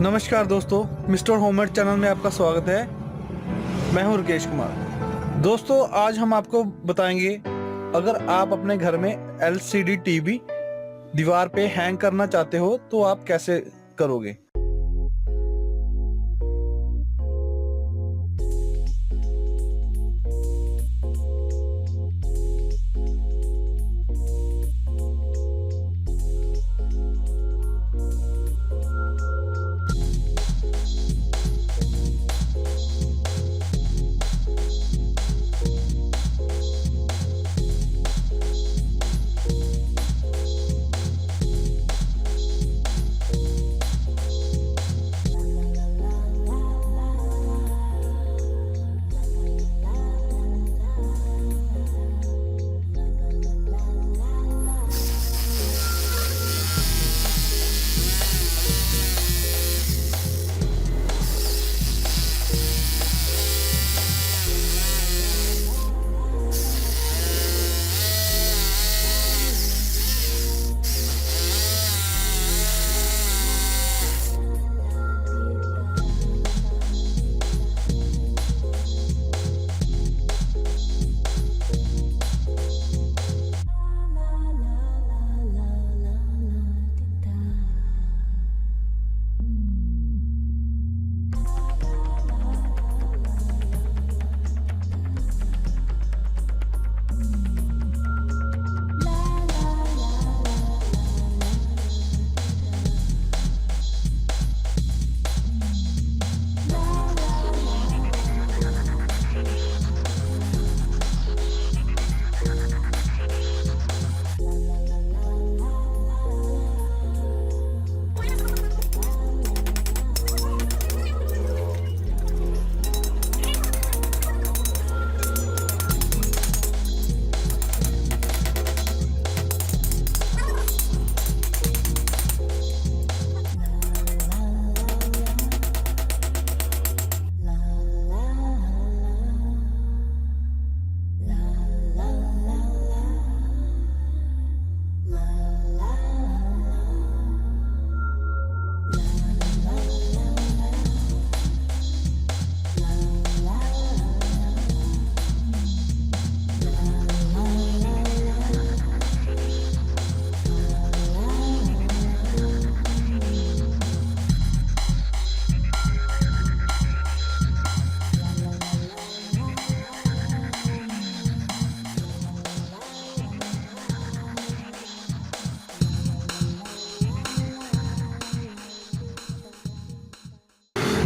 नमस्कार दोस्तों, mister homemade channel में आपका स्वागत है। मैं हूं राकेश कुमार। दोस्तों, आज हम आपको बताएंगे अगर आप अपने घर में एलसीडी टीवी दीवार पे हैंग करना चाहते हो तो आप कैसे करोगे।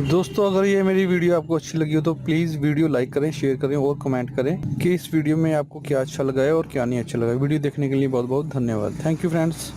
दोस्तों, अगर ये मेरी वीडियो आपको अच्छी लगी हो तो प्लीज़ वीडियो लाइक करें, शेयर करें और कमेंट करें कि इस वीडियो में आपको क्या अच्छा लगा है और क्या नहीं अच्छा लगा। वीडियो देखने के लिए बहुत बहुत धन्यवाद। Thank you friends.